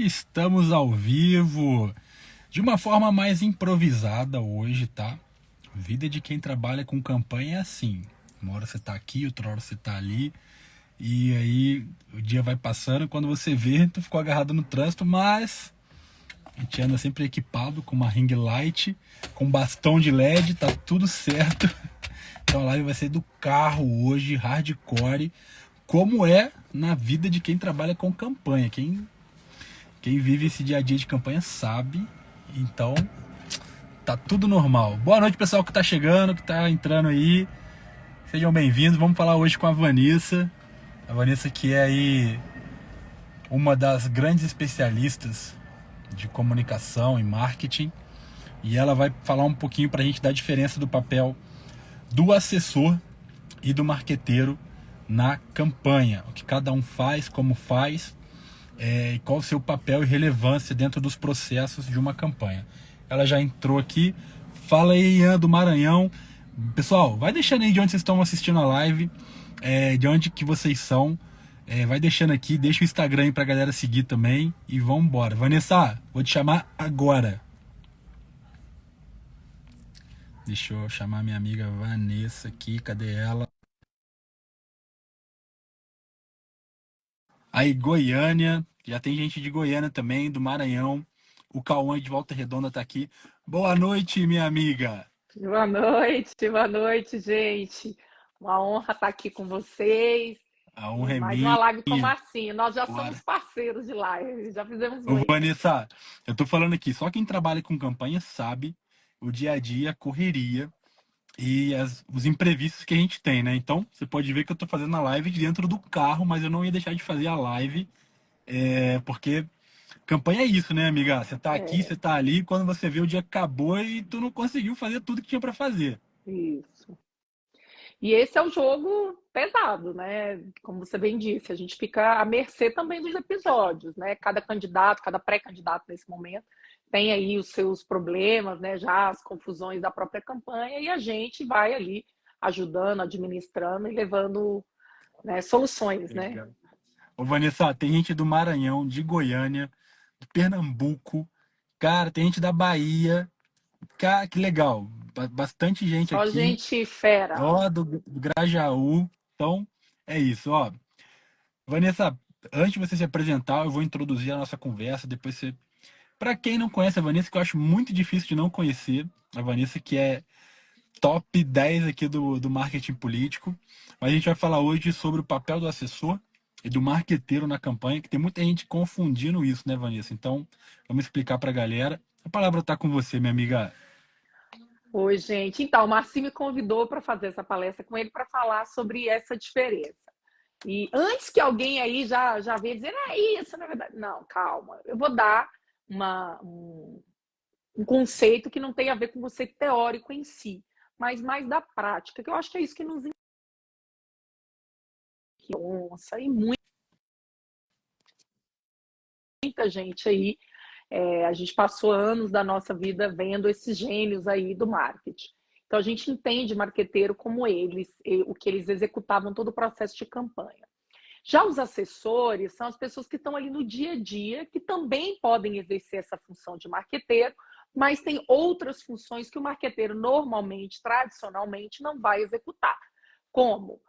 Estamos ao vivo, de uma forma mais improvisada hoje, tá? Vida de quem trabalha com campanha é assim. Uma hora você tá aqui, outra hora você tá ali. E aí o dia vai passando, quando você vê, tu ficou agarrado no trânsito, mas a gente anda sempre equipado com uma ring light, com bastão de LED, tá tudo certo. Então a live vai ser do carro hoje, hardcore, como é na vida de quem trabalha com campanha. Quem vive esse dia a dia de campanha sabe. Então, tá tudo normal. Boa noite, pessoal que tá chegando, que tá entrando aí. Sejam bem-vindos. Vamos falar hoje com a Vanessa. A Vanessa que é aí uma das grandes especialistas de comunicação e marketing. E ela vai falar um pouquinho pra gente da diferença do papel do assessor e do marqueteiro na campanha. O que cada um faz, como faz, e qual o seu papel e relevância dentro dos processos de uma campanha. Ela já entrou aqui. Fala aí, Ian do Maranhão. Pessoal, vai deixando aí de onde vocês estão assistindo a live, de onde que vocês são. Vai deixando aqui, deixa o Instagram aí pra galera seguir também e vamos embora. Vanessa, vou te chamar agora. Deixa eu chamar minha amiga Vanessa aqui, cadê ela? Aí, Goiânia, já tem gente de Goiânia também, do Maranhão. O Cauã de Volta Redonda tá aqui. Boa noite, minha amiga. Boa noite, gente. Uma honra estar aqui com vocês. A honra E é mais uma minha. live com o Marcinho. Nós já somos Bora. parceiros de live, já fizemos Ô, muitas. Vanessa, eu tô falando aqui, só quem trabalha com campanha sabe o dia a dia, a correria e os imprevistos que a gente tem, né? Então, você pode ver que eu tô fazendo a live de dentro do carro, mas eu não ia deixar de fazer a live, porque campanha é isso, né, amiga? Você tá aqui, É, você tá ali, quando você vê o dia acabou e tu não conseguiu fazer tudo que tinha pra fazer. isso. E esse é o jogo pesado, né? Como você bem disse, a gente fica à mercê também dos episódios, né? Cada candidato, cada pré-candidato nesse momento tem aí os seus problemas, né? Já as confusões da própria campanha e a gente vai ali ajudando, administrando e levando, né, soluções, né? Legal. Ô, Vanessa, tem gente do Maranhão, de Goiânia, de Pernambuco, cara, tem gente da Bahia. Cara, que legal. Bastante gente Só aqui, gente fera. ó, do Grajaú. Então, é isso, ó. Vanessa, antes de você se apresentar, eu vou introduzir a nossa conversa, depois você... Para quem não conhece a Vanessa, que eu acho muito difícil de não conhecer, a Vanessa que é top 10 aqui do marketing político, mas a gente vai falar hoje sobre o papel do assessor e do marqueteiro na campanha, que tem muita gente confundindo isso, né, Vanessa? Então, vamos explicar para a galera. A palavra está com você, minha amiga. Oi, gente. Então, o Marcinho me convidou para fazer essa palestra com ele para falar sobre essa diferença. E antes que alguém aí já venha dizer, é isso, na verdade. Não, calma. Eu vou dar um conceito que não tem a ver com o conceito teórico em si, mas mais da prática, que eu acho que é isso que nos onça e muita gente aí. A gente passou anos da nossa vida vendo esses gênios aí do marketing. Então a gente entende marqueteiro como eles, o que eles executavam todo o processo de campanha. Já os assessores são as pessoas que estão ali no dia a dia, que também podem exercer essa função de marqueteiro, mas tem outras funções que o marqueteiro normalmente, tradicionalmente, não vai executar. Como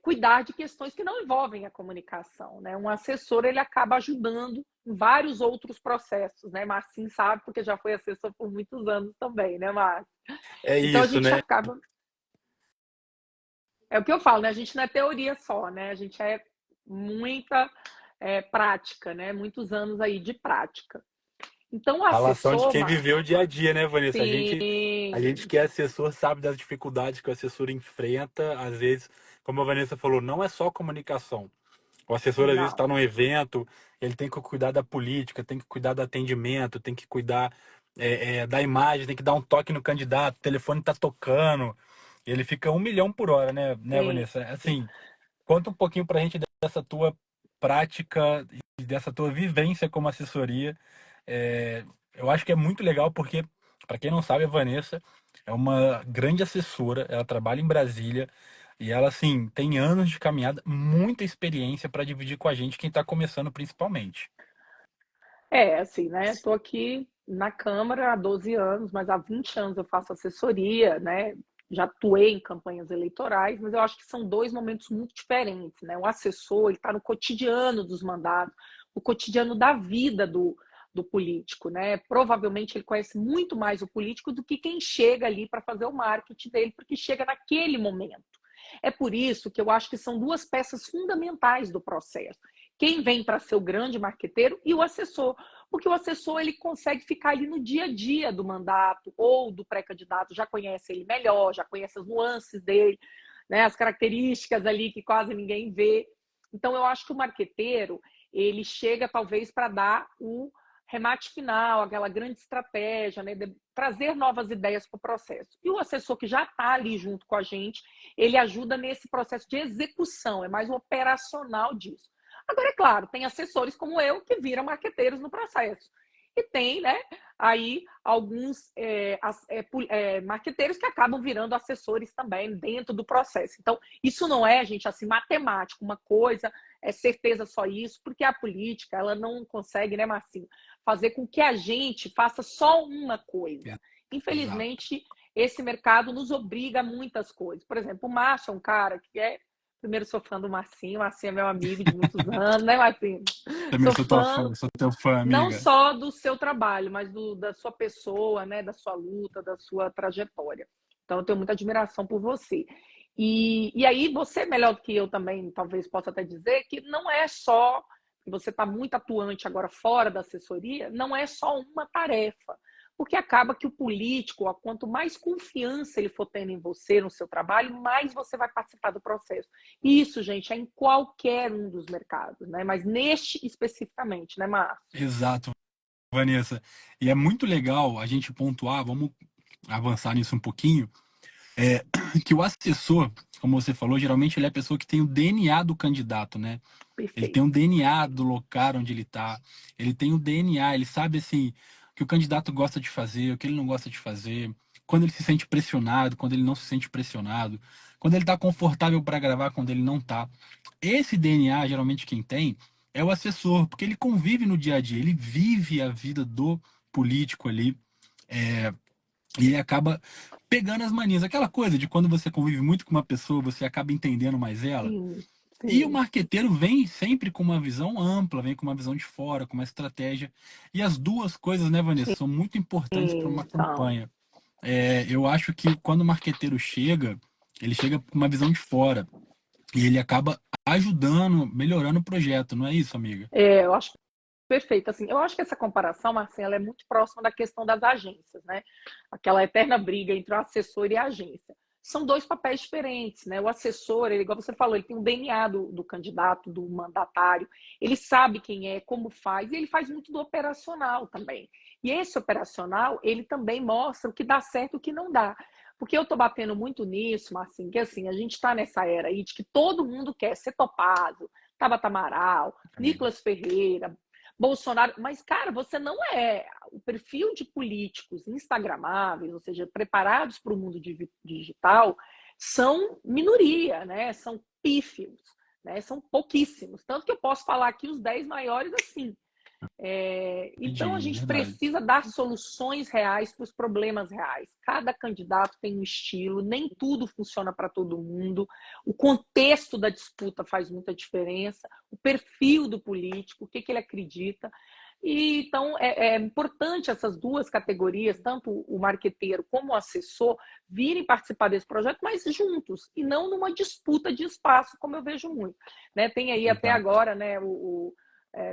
cuidar de questões que não envolvem a comunicação, né? Um assessor, ele acaba ajudando em vários outros processos, né? Marcinho sabe, porque já foi assessor por muitos anos também, né, Márcio? É Então a isso, gente né? acaba... É o que eu falo, né? A gente não é teoria só, né? A gente é muita prática, né? Muitos anos aí de prática. Então, o Falação de assessor, quem Márcio, viveu o dia a dia, né, Vanessa? A gente sim, que é assessor sabe das dificuldades que o assessor enfrenta. Às vezes, como a Vanessa falou, não é só comunicação. O assessor, às vezes, está não, num evento, ele tem que cuidar da política, tem que cuidar do atendimento, tem que cuidar da imagem, tem que dar um toque no candidato, o telefone está tocando. Ele fica 1 milhão por hora, né, sim. Vanessa? Assim, conta um pouquinho pra gente dessa tua prática e dessa tua vivência como assessoria. Eu acho que é muito legal porque, para quem não sabe, a Vanessa é uma grande assessora, ela trabalha em Brasília e ela, assim, tem anos de caminhada, muita experiência para dividir com a gente, quem está começando principalmente. Assim, né? Estou aqui na Câmara há 12 anos, mas há 20 anos eu faço assessoria, né? Já atuei em campanhas eleitorais, mas eu acho que são dois momentos muito diferentes, né? O assessor, ele está no cotidiano dos mandatos, o cotidiano da vida do político, né? Provavelmente ele conhece muito mais o político do que quem chega ali para fazer o marketing dele, porque chega naquele momento. É por isso que eu acho que são duas peças fundamentais do processo. Quem vem para ser o grande marqueteiro e o assessor. Porque o assessor ele consegue ficar ali no dia a dia do mandato ou do pré-candidato, já conhece ele melhor, já conhece as nuances dele, né, as características ali que quase ninguém vê. Então eu acho que o marqueteiro ele chega talvez para dar o remate final, aquela grande estratégia, né, de trazer novas ideias para o processo. E o assessor que já está ali junto com a gente, ele ajuda nesse processo de execução, é mais o operacional disso. Agora, é claro, tem assessores como eu que viram marqueteiros no processo. E tem, né, aí alguns marqueteiros que acabam virando assessores também dentro do processo. Então, isso não é, gente, assim, matemático, uma coisa é certeza só isso, porque a política, ela não consegue, né, Marcinho, fazer com que a gente faça só uma coisa. Exato. Infelizmente, esse mercado nos obriga a muitas coisas. Por exemplo, o Márcio é um cara que é. Primeiro, sou fã do Marcinho. O Marcinho é meu amigo de muitos anos, né, Marcinho? Também Sou sou tua fã fã, sou teu fã, não amiga. só do seu trabalho, mas da sua pessoa, né, da sua luta, da sua trajetória. Então, eu tenho muita admiração por você. E aí, você, melhor do que eu também, talvez possa até dizer, que não é só, você está muito atuante agora fora da assessoria, não é só uma tarefa. Porque acaba que o político, quanto mais confiança ele for tendo em você, no seu trabalho, mais você vai participar do processo. Isso, gente, é em qualquer um dos mercados, né? Mas neste especificamente, né, Márcio? Exato, Vanessa. E é muito legal a gente pontuar, vamos avançar nisso um pouquinho, é, que o assessor, como você falou, geralmente ele é a pessoa que tem o DNA do candidato, né? Ele tem um Perfeito. DNA do local onde ele está, ele tem o DNA, ele sabe assim, o que o candidato gosta de fazer, o que ele não gosta de fazer, quando ele se sente pressionado, quando ele não se sente pressionado, quando ele está confortável para gravar, quando ele não está. Esse DNA, geralmente quem tem, é o assessor, porque ele convive no dia a dia, ele vive a vida do político ali, e ele acaba pegando as manias. Aquela coisa de quando você convive muito com uma pessoa, você acaba entendendo mais ela. Sim, E o sim, marqueteiro vem sempre com uma visão ampla, vem com uma visão de fora, com uma estratégia. E as duas coisas, né, Vanessa, são muito importantes para uma então. campanha. Eu acho que quando o marqueteiro chega, ele chega com uma visão de fora. E ele acaba ajudando, melhorando o projeto, não é isso, amiga? Eu acho perfeito. Assim, eu acho que essa comparação, Marcela, é muito próxima da questão das agências, né? Aquela eterna briga entre o assessor e a agência. São dois papéis diferentes, né? O assessor, ele, igual você falou, ele tem um DNA do candidato, do mandatário, ele sabe quem é, como faz, e ele faz muito do operacional também. E esse operacional, ele também mostra o que dá certo e o que não dá. Porque eu estou batendo muito nisso, Marcinho, que assim, a gente está nessa era aí de que todo mundo quer ser topado, Tabata Amaral, Amiga. Nicolas Ferreira, Bolsonaro, mas, cara, você não é. O perfil de políticos instagramáveis, ou seja, preparados para o mundo digital, são minoria, né? São pífios, né? São pouquíssimos. Tanto que eu posso falar aqui os 10 maiores assim. Então, a Entendi, gente verdade. precisa dar soluções reais para os problemas reais. Cada candidato tem um estilo, nem tudo funciona para todo mundo. O contexto da disputa faz muita diferença, o perfil do político, o que ele acredita. E, então, é importante essas duas categorias, tanto o marqueteiro como o assessor, virem participar desse projeto, mas juntos, e não numa disputa de espaço, como eu vejo muito. Né? Tem aí até Exato. agora, né,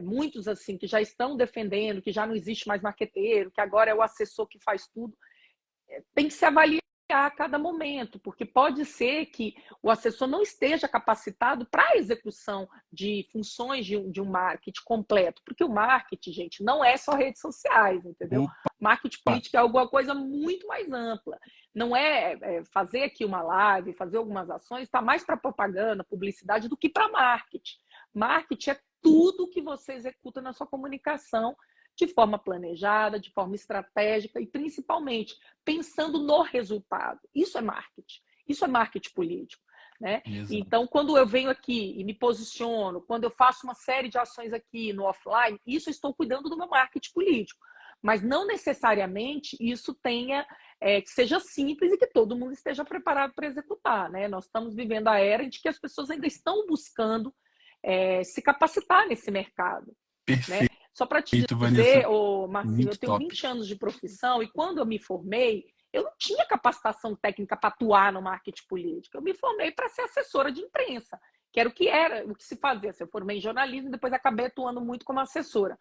muitos assim que já estão defendendo que já não existe mais marqueteiro, que agora é o assessor que faz tudo. Tem que se avaliar a cada momento, porque pode ser que o assessor não esteja capacitado para a execução de funções de um marketing completo, porque o marketing, gente, não é só redes sociais, entendeu? Marketing Opa, político é alguma coisa muito mais ampla. Não fazer aqui uma live, fazer algumas ações, está mais para propaganda, publicidade, do que para marketing. Marketing é tudo que você executa na sua comunicação de forma planejada, de forma estratégica e principalmente pensando no resultado. Isso é marketing político. né? Exato. Então, quando eu venho aqui e me posiciono, quando eu faço uma série de ações aqui no offline, isso eu estou cuidando do meu marketing político. Mas não necessariamente isso tenha que seja simples e que todo mundo esteja preparado para executar, né? Nós estamos vivendo a era em que as pessoas ainda estão buscando se capacitar nesse mercado, né? Perfeito, Só para te Vanessa. dizer, Marcinho, eu Muito tenho top. 20 anos de profissão e quando eu me formei, eu não tinha capacitação técnica para atuar no marketing político. Eu me formei para ser assessora de imprensa, que era o que se fazia. Eu formei em jornalismo e depois acabei atuando muito como assessora.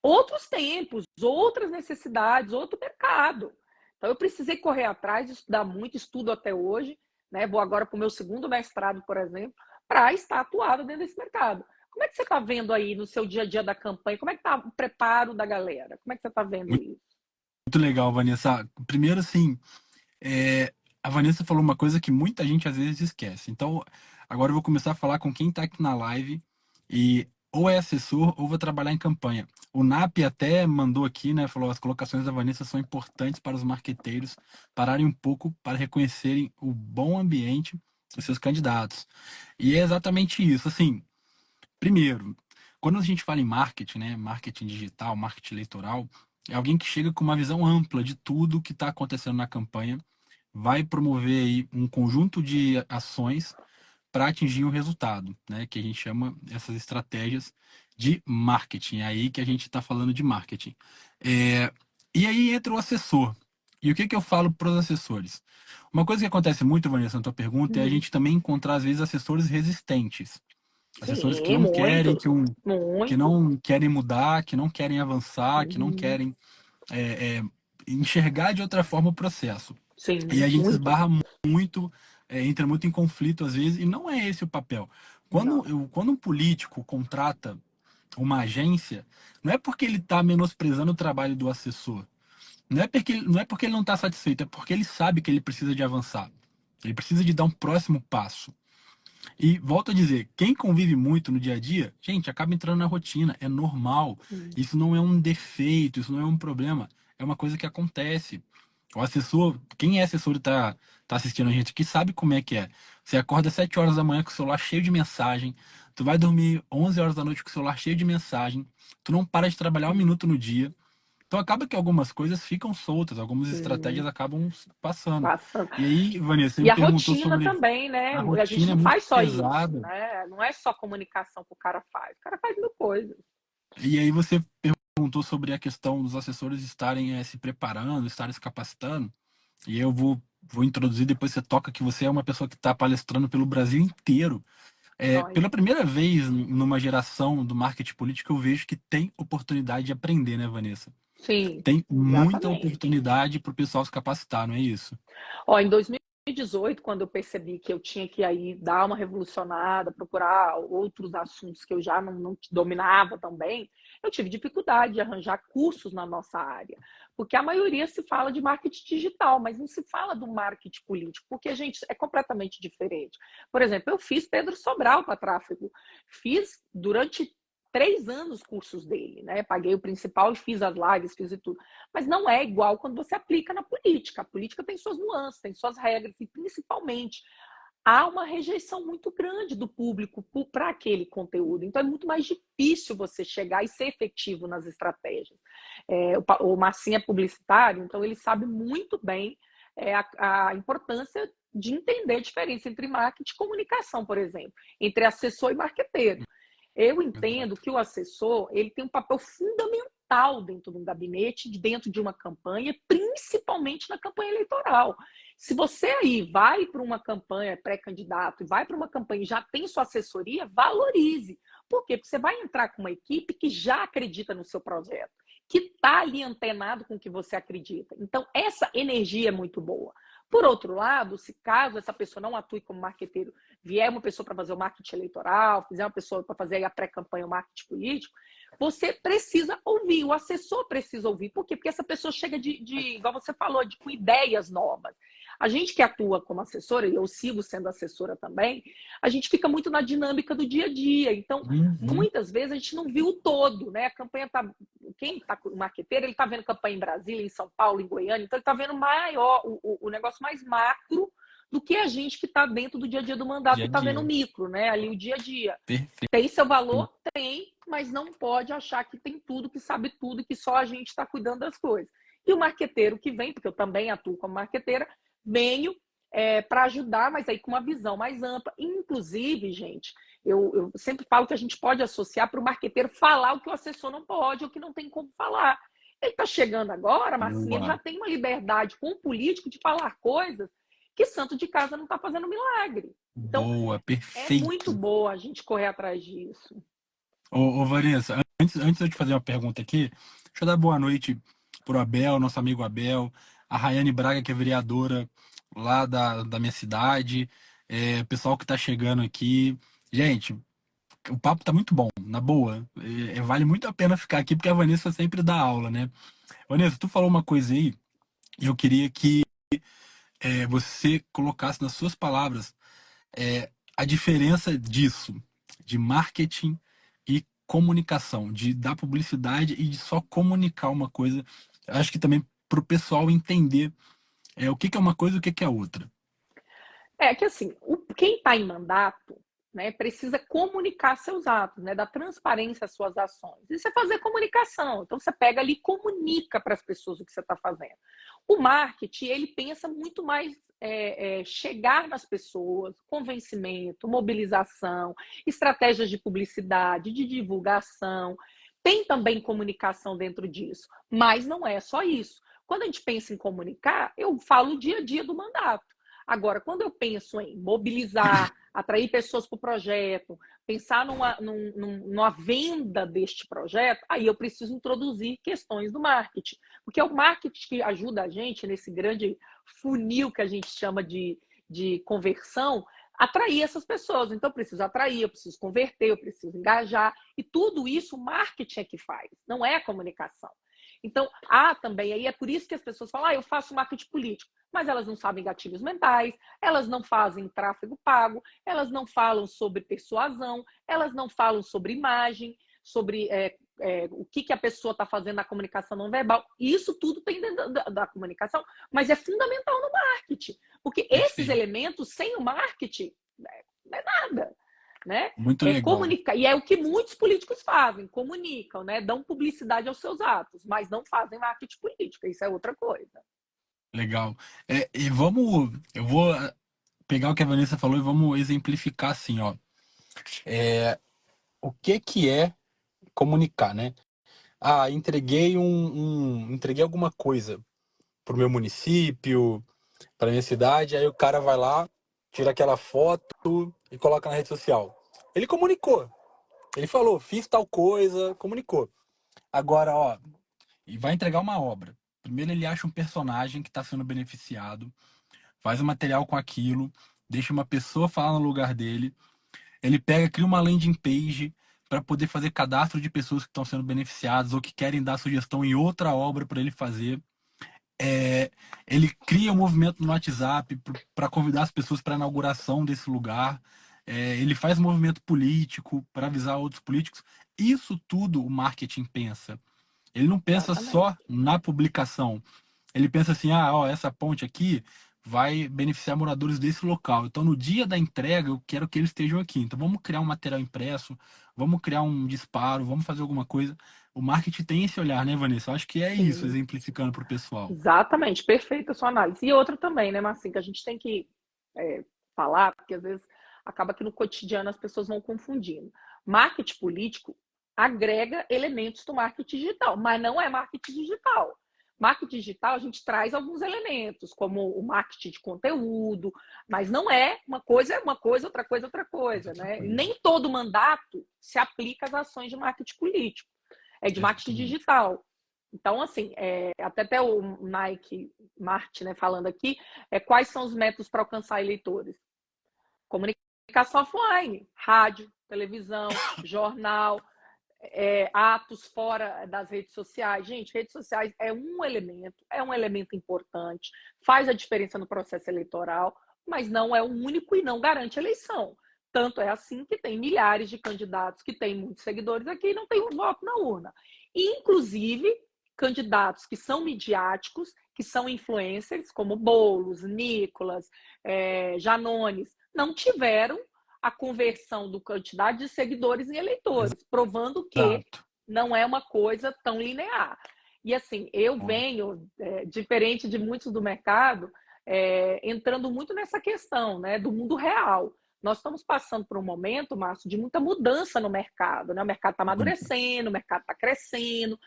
Outros tempos, outras necessidades, outro mercado. Então eu precisei correr atrás, estudar muito, estudo até hoje, né? Vou agora para o meu segundo mestrado, por exemplo, para estar atuado dentro desse mercado. Como é que você está vendo aí no seu dia a dia da campanha? Como é que está o preparo da galera? Como é que você está vendo Muito, isso? muito legal, Vanessa. Primeiro, assim, a Vanessa falou uma coisa que muita gente às vezes esquece. Então, agora eu vou começar a falar com quem está aqui na live e ou é assessor ou vai trabalhar em campanha. O NAP até mandou aqui, né? Falou as colocações da Vanessa são importantes para os marqueteiros pararem um pouco para reconhecerem o bom ambiente dos seus candidatos. E é exatamente isso. Assim, primeiro, quando a gente fala em marketing, né? Marketing digital, marketing eleitoral, é alguém que chega com uma visão ampla de tudo que está acontecendo na campanha, vai promover aí um conjunto de ações para atingir um resultado, né? Que a gente chama essas estratégias de marketing. É aí que a gente está falando de marketing. É, e aí entra o assessor. E o que eu falo para os assessores? Uma coisa que acontece muito, Vanessa, na tua pergunta, é a gente também encontrar, às vezes, assessores resistentes. Assessores que Sim, não querem, muitos, que muitos. não querem mudar, que não querem avançar, que não Uhum. querem é, é, enxergar de outra forma o processo. E Sim, a gente muitos. esbarra muito, entra muito em conflito às vezes, e não é esse o papel. Não. Quando um político contrata uma agência, não é porque ele está menosprezando o trabalho do assessor. Não é porque ele não está satisfeito, é porque ele sabe que ele precisa de avançar. Ele precisa de dar um próximo passo. E volto a dizer, quem convive muito no dia a dia, gente, acaba entrando na rotina, é normal. Hum. Isso não é um defeito, isso não é um problema, é uma coisa que acontece. O assessor, quem é assessor e tá assistindo a gente aqui, sabe como é que é. Você acorda às 7 horas da manhã com o celular cheio de mensagem, tu vai dormir 11 horas da noite com o celular cheio de mensagem, tu não para de trabalhar um minuto no dia. Então acaba que algumas coisas ficam soltas, algumas estratégias Sim, acabam passando. passando. E aí, Vanessa, você E me a perguntou rotina sobre também, né? a A gente rotina é não muito faz só isso, pesada. né? Não é só comunicação que o cara faz mil coisas. E aí você perguntou sobre a questão dos assessores estarem se preparando, estarem se capacitando. E eu vou introduzir, depois você toca que você é uma pessoa que está palestrando pelo Brasil inteiro. Olha, Pela primeira vez numa geração do marketing político, eu vejo que tem oportunidade de aprender, né, Vanessa? sim, Tem muita exatamente. oportunidade para o pessoal se capacitar, não é isso? Ó, em 2018, quando eu percebi que eu tinha que aí dar uma revolucionada, procurar outros assuntos que eu já não dominava também, eu tive dificuldade de arranjar cursos na nossa área, porque a maioria se fala de marketing digital, mas não se fala do marketing político, porque, gente, é completamente diferente. Por exemplo, eu fiz Pedro Sobral para tráfego, fiz durante 3 anos cursos dele, né? Paguei o principal e fiz as lives, fiz e tudo. Mas não é igual quando você aplica na política. A política tem suas nuances, tem suas regras, e principalmente há uma rejeição muito grande do público para aquele conteúdo. Então é muito mais difícil você chegar e ser efetivo nas estratégias. O Massinha é publicitário, então ele sabe muito bem a importância de entender a diferença entre marketing e comunicação, por exemplo, entre assessor e marqueteiro. Eu entendo Exato. que o assessor ele tem um papel fundamental dentro de um gabinete, dentro de uma campanha, principalmente na campanha eleitoral. Se você aí vai para uma campanha pré-candidato e vai para uma campanha e já tem sua assessoria, valorize. Por quê? Porque você vai entrar com uma equipe que já acredita no seu projeto, que está ali antenado com o que você acredita. Então, essa energia é muito boa. Por outro lado, se caso essa pessoa não atue como marqueteiro, vier uma pessoa para fazer o marketing eleitoral, fizer uma pessoa para fazer a pré-campanha, o marketing político, você precisa ouvir, o assessor precisa ouvir. Por quê? Porque essa pessoa chega igual você falou, com ideias novas. A gente que atua como assessora, e eu sigo sendo assessora também, a gente fica muito na dinâmica do dia a dia. Então, Uhum. muitas vezes a gente não viu o todo, né? A campanha está. Quem está com o marqueteiro, ele está vendo campanha em Brasília, em São Paulo, em Goiânia, então ele está vendo maior, o negócio mais macro do que a gente que está dentro do dia a dia do mandato Dia e a está vendo o dia. micro, né? Ali o dia a dia. Perfeito. Tem seu valor? Tem, mas não pode achar que tem tudo, que sabe tudo, que só a gente está cuidando das coisas. E o marqueteiro que vem, porque eu também atuo como marqueteira, venho para ajudar, mas aí com uma visão mais ampla. Inclusive, gente, eu sempre falo que a gente pode associar para o marqueteiro falar o que o assessor não pode, ou que não tem como falar. Ele está chegando agora, Marcinho, ele já Boa. tem uma liberdade com o político de falar coisas que santo de casa não está fazendo milagre. Então, Boa, é muito perfeito. boa a gente correr atrás disso. Ô, Vanessa, antes de eu te fazer uma pergunta aqui, deixa eu dar boa noite pro Abel, nosso amigo Abel, a Rayane Braga, que é vereadora lá da minha cidade, o pessoal que tá chegando aqui. Gente, o papo tá muito bom, na boa. Vale muito a pena ficar aqui, porque a Vanessa sempre dá aula, né? Vanessa, tu falou uma coisa aí, e eu queria que você colocasse nas suas palavras a diferença disso, de marketing e comunicação, de dar publicidade e de só comunicar uma coisa. Acho que também para o pessoal entender o que que é uma coisa e o que que é outra. É que assim, quem está em mandato, né, precisa comunicar seus atos, né, dar transparência às suas ações. Isso é fazer comunicação. Então você pega ali e comunica para as pessoas o que você está fazendo. O marketing, ele pensa muito mais chegar nas pessoas, convencimento, mobilização, estratégias de publicidade, de divulgação. Tem também comunicação dentro disso, mas não é só isso. Quando a gente pensa em comunicar, eu falo o dia a dia do mandato. Agora, quando eu penso em mobilizar, atrair pessoas para o projeto, pensar numa venda deste projeto, aí eu preciso introduzir questões do marketing. Porque é o marketing que ajuda a gente nesse grande funil que a gente chama de conversão, atrair essas pessoas. Então, eu preciso atrair, eu preciso converter, eu preciso engajar. E tudo isso o marketing é que faz, não é a comunicação. Então, há também, aí é por isso que as pessoas falam, eu faço marketing político, mas elas não sabem gatilhos mentais, elas não fazem tráfego pago, elas não falam sobre persuasão, elas não falam sobre imagem, sobre o que a pessoa está fazendo na comunicação não verbal. Isso tudo tem dentro da comunicação, mas é fundamental no marketing, porque esses Perfeito. elementos, sem o marketing, não é nada. Né? Muito legal. Comunicar, e é o que muitos políticos fazem, comunicam, né? Dão publicidade aos seus atos, mas não fazem marketing político, isso é outra coisa. Legal. E eu vou pegar o que a Vanessa falou e vamos exemplificar assim, ó. O que que é comunicar, né? Ah, entreguei alguma coisa pro meu município, para minha cidade, aí o cara vai lá, tira aquela foto e coloca na rede social. Ele comunicou, ele falou, fiz tal coisa, comunicou. Agora, ó, e vai entregar uma obra. Primeiro ele acha um personagem que está sendo beneficiado, faz um material com aquilo, deixa uma pessoa falar no lugar dele, ele pega, cria uma landing page para poder fazer cadastro de pessoas que estão sendo beneficiadas ou que querem dar sugestão em outra obra para ele fazer. Ele cria um movimento no WhatsApp para convidar as pessoas para a inauguração desse lugar. Ele faz um movimento político para avisar outros políticos. Isso tudo o marketing pensa. Ele não pensa Exatamente. só na publicação. Ele pensa assim, ah, ó, essa ponte aqui vai beneficiar moradores desse local. Então, no dia da entrega, eu quero que eles estejam aqui. Então, vamos criar um material impresso, vamos criar um disparo, vamos fazer alguma coisa. O marketing tem esse olhar, né, Vanessa? Eu acho que é isso, Sim, exemplificando para o pessoal. exatamente, perfeita a sua análise. E outra também, né, Marcinho, que a gente tem que falar, porque às vezes acaba que no cotidiano as pessoas vão confundindo. Marketing político agrega elementos do marketing digital, mas não é marketing digital. Marketing digital, a gente traz alguns elementos, como o marketing de conteúdo, mas não é uma coisa, outra coisa, outra Mas coisa, outra né? coisa. Nem todo mandato se aplica às ações de marketing político, é de marketing Exatamente. digital. Então, assim, até o Nike Martin, né, falando aqui, quais são os métodos para alcançar eleitores? Comunicação offline, rádio, televisão, jornal, atos fora das redes sociais. Gente, redes sociais é um elemento importante, faz a diferença no processo eleitoral, mas não é o único e não garante eleição. Tanto é assim que tem milhares de candidatos que têm muitos seguidores aqui e não tem um voto na urna. Inclusive, candidatos que são midiáticos, que são influencers, como Boulos, Nicolas, Janones, não tiveram a conversão do quantidade de seguidores em eleitores, provando que Exato. não é uma coisa tão linear. E assim, eu venho, diferente de muitos do mercado, entrando muito nessa questão, né, do mundo real. Nós estamos passando por um momento, Márcio, de muita mudança no mercado, né? O mercado está amadurecendo, o mercado está crescendo,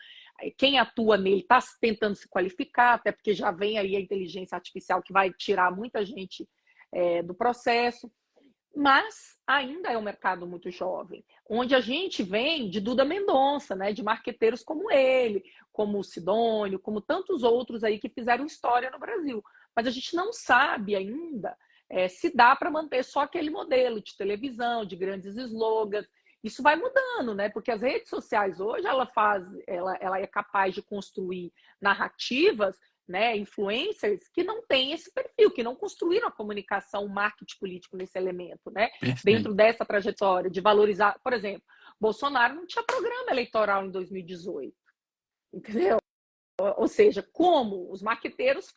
quem atua nele está tentando se qualificar, até porque já vem aí a inteligência artificial que vai tirar muita gente do processo. Mas ainda é um mercado muito jovem, onde a gente vem de Duda Mendonça, né, de marqueteiros como ele, como o Sidônio, como tantos outros aí que fizeram história no Brasil. Mas a gente não sabe ainda se dá para manter só aquele modelo de televisão, de grandes slogans. Isso vai mudando, né? Porque as redes sociais hoje ela é capaz de construir narrativas, né, influencers que não têm esse perfil, que não construíram a comunicação, o marketing político nesse elemento, né? Dentro Perfeito. dessa trajetória de valorizar, por exemplo, Bolsonaro não tinha programa eleitoral em 2018, entendeu? Ou seja, como os marqueteiros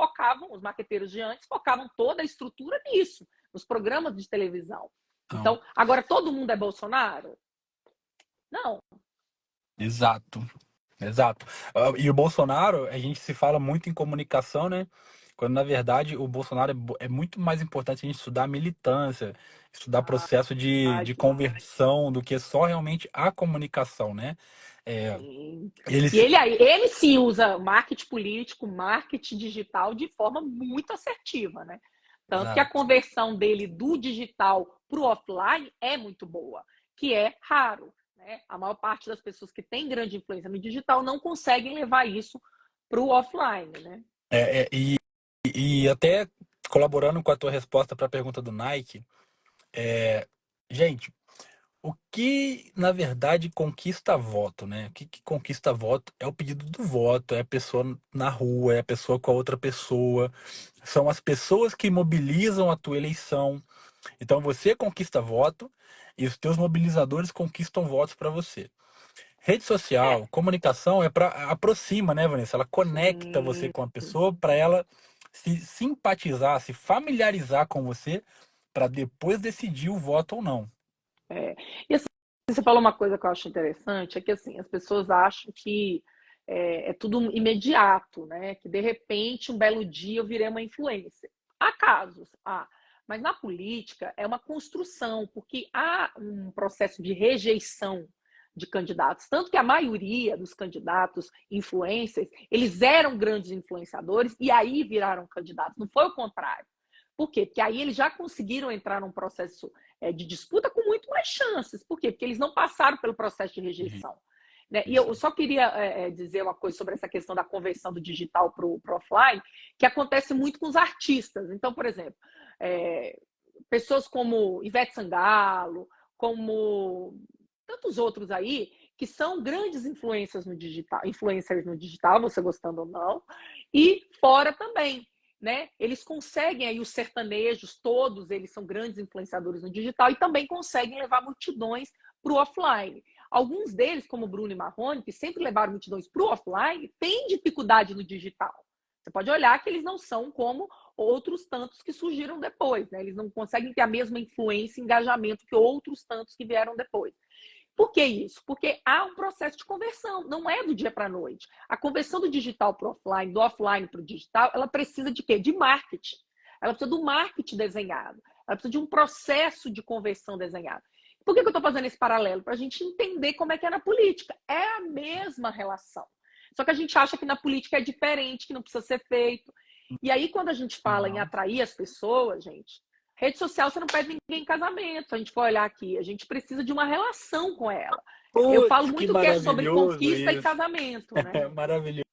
de antes focavam toda a estrutura nisso, nos programas de televisão. Então, Então, agora todo mundo é Bolsonaro? Não. exato. Exato. E o Bolsonaro, a gente se fala muito em comunicação, né? Quando na verdade o Bolsonaro é muito mais importante a gente estudar militância, estudar processo de Sim. conversão do que só realmente a comunicação, né? É, Sim. ele E se- ele sim usa marketing político, marketing digital de forma muito assertiva, né? Tanto que a Exato. conversão dele do digital para o offline é muito boa, que é raro, né? A maior parte das pessoas que têm grande influência no digital não conseguem levar isso para o offline, né? É, é, e, e até colaborando com a tua resposta para a pergunta do Nike, gente, o que, na verdade, conquista voto, né? O que conquista voto é o pedido do voto, é a pessoa na rua, é a pessoa com a outra pessoa, são as pessoas que mobilizam a tua eleição. Então você conquista voto e os teus mobilizadores conquistam votos para você. Rede É, social, comunicação é para aproxima, né, Vanessa? Ela conecta você sim. com a pessoa para ela se simpatizar, se familiarizar com você, para depois decidir o voto ou não. É. E assim, você falou uma coisa que eu acho interessante, é que assim, as pessoas acham que é tudo imediato, né? Que de repente, um belo dia, eu virei uma influência. Há casos, mas na política é uma construção, porque há um processo de rejeição de candidatos. Tanto que a maioria dos candidatos influencers, eles eram grandes influenciadores e aí viraram candidatos. Não foi o contrário. Por quê? Porque aí eles já conseguiram entrar num processo de disputa com muito mais chances. Por quê? Porque eles não passaram pelo processo de rejeição. Né? E eu Isso. só queria dizer uma coisa sobre essa questão da conversão do digital para o offline, que acontece muito com os artistas. Então, por exemplo, pessoas como Ivete Sangalo, como tantos outros aí, que são grandes influencers no digital, você gostando ou não, e fora também. Né? Eles conseguem aí os sertanejos, todos eles são grandes influenciadores no digital e também conseguem levar multidões para o offline. Alguns deles, como Bruno e Marrone, que sempre levaram multidões para o offline, têm dificuldade no digital. Você pode olhar que eles não são como outros tantos que surgiram depois, né? Eles não conseguem ter a mesma influência e engajamento que outros tantos que vieram depois. Por que isso? Porque há um processo de conversão, não é do dia para a noite. A conversão do digital para o offline, do offline para o digital, ela precisa de quê? De marketing. Ela precisa do marketing desenhado. Ela precisa de um processo de conversão desenhado. Por que eu estou fazendo esse paralelo? Para a gente entender como é que é na política. É a mesma relação. Só que a gente acha que na política é diferente, que não precisa ser feito. E aí, quando a gente fala em Não. atrair as pessoas, gente, rede social você não pede ninguém em casamento. Se a gente for olhar aqui, a gente precisa de uma relação com ela. Eu falo Putz, que muito que é sobre maravilhoso conquista e isso. casamento, né? É maravilhoso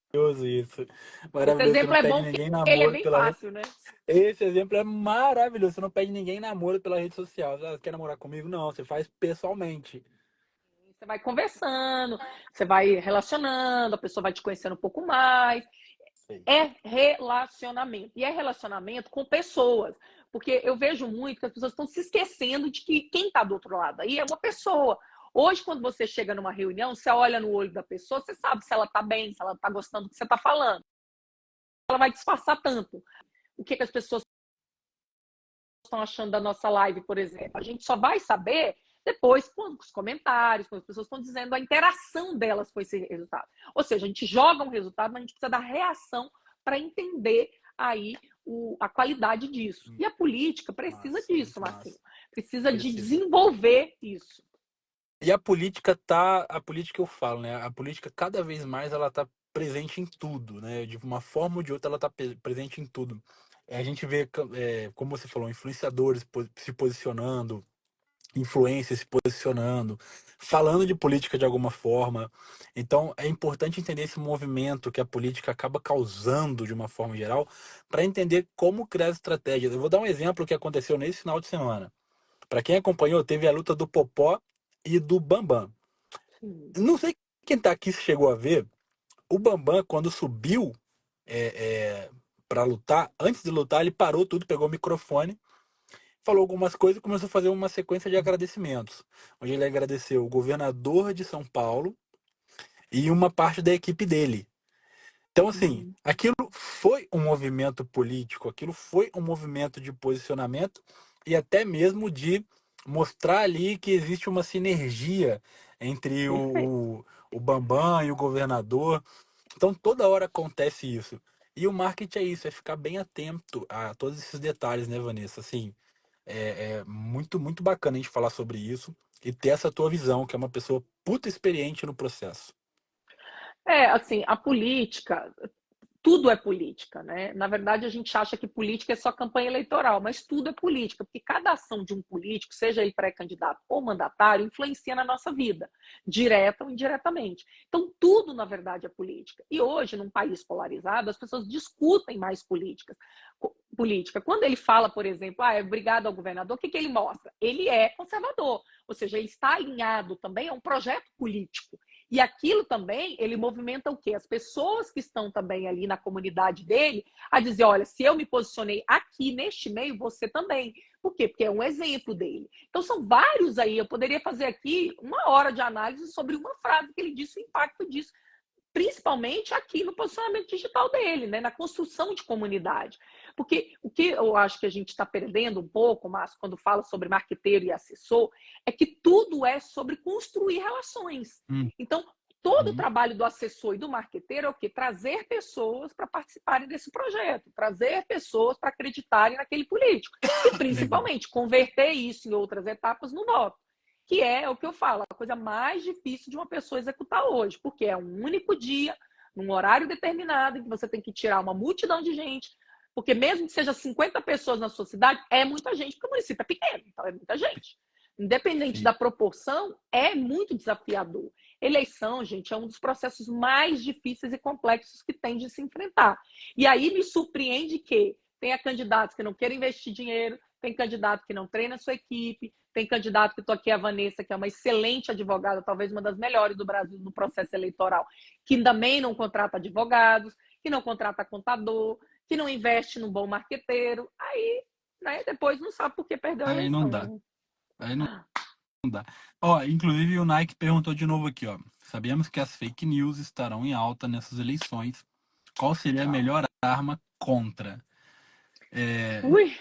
isso. Esse Maravilhoso. Você exemplo não é pede bom porque ninguém ele é namoro bem pela rede. fácil, né? Esse exemplo é maravilhoso. Você não pede ninguém namoro pela rede social. Ah, você quer namorar comigo? Não, você faz pessoalmente. Você vai conversando, você vai relacionando, a pessoa vai te conhecendo um pouco mais. Perfeito. É relacionamento. E é relacionamento com pessoas. Porque eu vejo muito que as pessoas estão se esquecendo de que quem está do outro lado aí é uma pessoa. Hoje, quando você chega numa reunião, você olha no olho da pessoa, você sabe se ela está bem, se ela está gostando do que você está falando. Ela vai disfarçar tanto. O que as pessoas estão achando da nossa live, por exemplo. A gente só vai saber depois com os comentários, quando as pessoas estão dizendo a interação delas com esse resultado. Ou seja, a gente joga um resultado, mas a gente precisa da reação para entender aí a qualidade disso. E a política precisa disso, Marcinho. Precisa de desenvolver isso. E a política eu falo, né? A política cada vez mais ela tá presente em tudo, né? De uma forma ou de outra ela tá presente em tudo. A gente vê, como você falou, influenciadores se posicionando, influências se posicionando, falando de política de alguma forma. Então é importante entender esse movimento que a política acaba causando de uma forma geral, para entender como criar estratégias. Eu vou dar um exemplo que aconteceu nesse final de semana. Para quem acompanhou, teve a luta do Popó e do Bambam. Sim. Não sei quem tá aqui se chegou a ver, o Bambam, quando subiu para lutar, antes de lutar, ele parou tudo, pegou o microfone, falou algumas coisas e começou a fazer uma sequência de agradecimentos, onde ele agradeceu o governador de São Paulo e uma parte da equipe dele. Então, assim, aquilo foi um movimento político, aquilo foi um movimento de posicionamento e até mesmo de mostrar ali que existe uma sinergia entre o Bambam e o governador. Então, toda hora acontece isso. E o marketing é isso, é ficar bem atento a todos esses detalhes, né, Vanessa? Assim, é muito, muito bacana a gente falar sobre isso e ter essa tua visão, que é uma pessoa puta experiente no processo. Assim, a política, tudo é política, né? Na verdade, a gente acha que política é só campanha eleitoral, mas tudo é política, porque cada ação de um político, seja ele pré-candidato ou mandatário, influencia na nossa vida, direta ou indiretamente. Então, tudo, na verdade, é política. E hoje, num país polarizado, as pessoas discutem mais política. Quando ele fala, por exemplo, é obrigado ao governador, o que ele mostra? Ele é conservador, ou seja, ele está alinhado também a um projeto político. E aquilo também, ele movimenta o quê? As pessoas que estão também ali na comunidade dele, a dizer, olha, se eu me posicionei aqui neste meio, você também. Por quê? Porque é um exemplo dele. Então, são vários aí, eu poderia fazer aqui 1 hora de análise sobre uma frase que ele disse, o impacto disso, principalmente aqui no posicionamento digital dele, né? Na construção de comunidade. Porque o que eu acho que a gente está perdendo um pouco, Márcio, quando fala sobre marqueteiro e assessor, é que tudo é sobre construir relações. Então, todo o trabalho do assessor e do marqueteiro é o quê? Trazer pessoas para participarem desse projeto, trazer pessoas para acreditarem naquele político. E, principalmente, converter isso em outras etapas no voto. Que é o que eu falo, a coisa mais difícil de uma pessoa executar hoje, porque é um único dia, num horário determinado, em que você tem que tirar uma multidão de gente, porque mesmo que seja 50 pessoas na sua cidade, é muita gente, porque o município é pequeno, então é muita gente. Independente da proporção, é muito desafiador. Eleição, gente, é um dos processos mais difíceis e complexos que tem de se enfrentar. E aí me surpreende que tenha candidatos que não querem investir dinheiro, tem candidato que não treina a sua equipe, tem candidato que estou aqui, a Vanessa, que é uma excelente advogada, talvez uma das melhores do Brasil no processo eleitoral, que também não contrata advogados, que não contrata contador, que não investe num bom marqueteiro. Aí, né, depois não sabe por que perdeu a Aí não eleição. dá. Aí não dá. Ó, inclusive o Nike perguntou de novo aqui, ó. Sabemos que as fake news estarão em alta nessas eleições. Qual seria a melhor arma contra?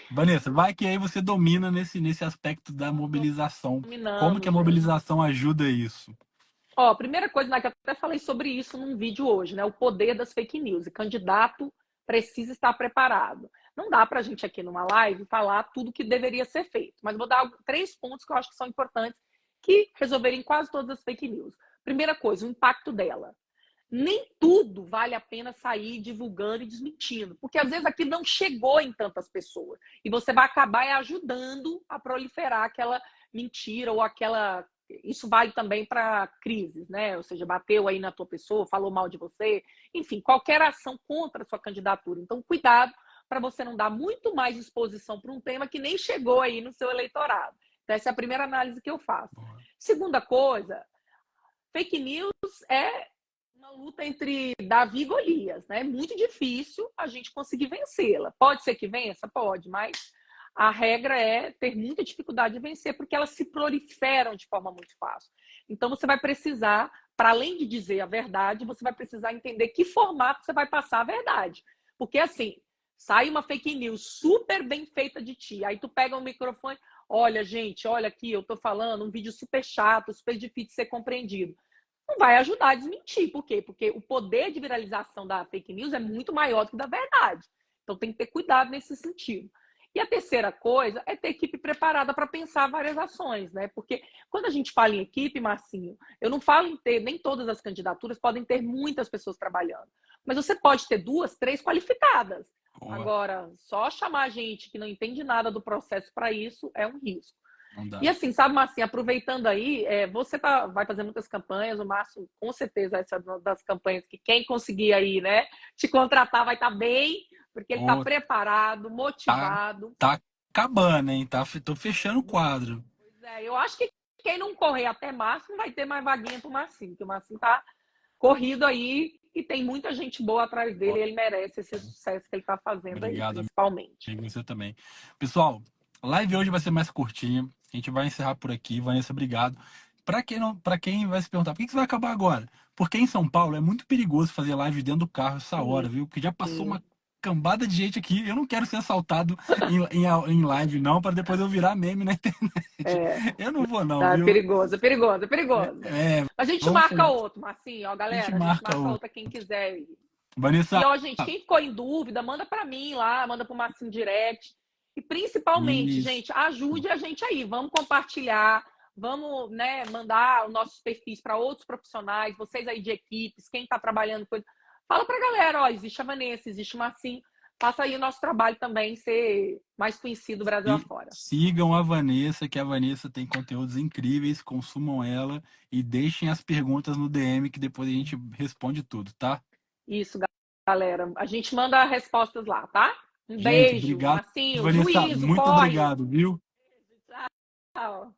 Vanessa, vai que aí você domina nesse aspecto da mobilização. Como que a Dominamos, gente. mobilização ajuda isso? Ó, primeira coisa, né, que eu até falei sobre isso num vídeo hoje, né? O poder das fake news. O candidato precisa estar preparado. Não dá para a gente aqui numa live falar tudo que deveria ser feito, mas vou dar 3 pontos que eu acho que são importantes que resolverem quase todas as fake news. Primeira coisa, o impacto dela. Nem tudo vale a pena sair divulgando e desmentindo, porque às vezes aquilo não chegou em tantas pessoas e você vai acabar ajudando a proliferar aquela mentira ou aquela. Isso vale também para crises, né? Ou seja, bateu aí na tua pessoa, falou mal de você, enfim, qualquer ação contra a sua candidatura. Então, cuidado para você não dar muito mais exposição para um tema que nem chegou aí no seu eleitorado. Então, essa é a primeira análise que eu faço. Segunda coisa, fake news é uma luta entre Davi e Golias, né? É muito difícil a gente conseguir vencê-la. Pode ser que vença? Pode, mas a regra é ter muita dificuldade de vencer, porque elas se proliferam de forma muito fácil. Então você vai precisar, para além de dizer a verdade, você vai precisar entender que formato você vai passar a verdade. Porque assim, sai uma fake news super bem feita de ti, aí tu pega um microfone, olha gente, olha aqui, eu tô falando um vídeo super chato, super difícil de ser compreendido. Não vai ajudar a desmentir. Por quê? Porque o poder de viralização da fake news é muito maior do que da verdade. Então tem que ter cuidado nesse sentido. E a terceira coisa é ter equipe preparada para pensar várias ações, né? Porque quando a gente fala em equipe, Marcinho, eu não falo em ter, nem todas as candidaturas podem ter muitas pessoas trabalhando. Mas você pode ter 2, 3 qualificadas. Boa. Agora, só chamar gente que não entende nada do processo para isso é um risco. Não dá. E assim, sabe, Marcinho, aproveitando aí, você vai fazer muitas campanhas, o Márcio, com certeza, essa das campanhas que quem conseguir aí, né, te contratar vai estar bem, porque ele está Ô, preparado, tá, motivado. tá acabando, hein? Tô fechando o quadro. Pois é, eu acho que quem não correr até março não vai ter mais vaguinha pro Marcinho, que o Marcinho tá corrido aí e tem muita gente boa atrás dele e ele merece esse sucesso que ele está fazendo aí, Obrigado, principalmente. amigo, você também. Pessoal, a live hoje vai ser mais curtinha. A gente vai encerrar por aqui. Vanessa, obrigado. Para quem vai se perguntar, por que você vai acabar agora? Porque em São Paulo é muito perigoso fazer live dentro do carro essa hora, Sim, viu? Porque já passou sim. uma cambada de gente aqui. Eu não quero ser assaltado em live, não, para depois eu virar meme na internet. É, Eu não vou, não, é viu? perigoso, é perigoso, é perigoso. É, A gente vamos marca fazer. outro, Marcinho, ó, A gente galera, a gente marca marca outro. outra quem quiser ir. E Vanessa, ó, gente, quem ficou em dúvida, manda para mim lá, manda pro Marcinho direct. E principalmente, isso. gente, ajude a gente aí, vamos compartilhar, vamos, né, mandar os nossos perfis para outros profissionais, vocês aí de equipes, quem está trabalhando com. Fala pra galera, ó, existe a Vanessa, existe o Marcinho, faça aí o nosso trabalho também ser mais conhecido Brasil E afora. sigam a Vanessa, que a Vanessa tem conteúdos incríveis, consumam ela e deixem as perguntas no DM que depois a gente responde tudo, tá? Isso, galera. A gente manda respostas lá, tá? Um Gente, beijo, obrigado, Marcinho, Vanessa, juízo, muito corre. obrigado, viu? Tchau.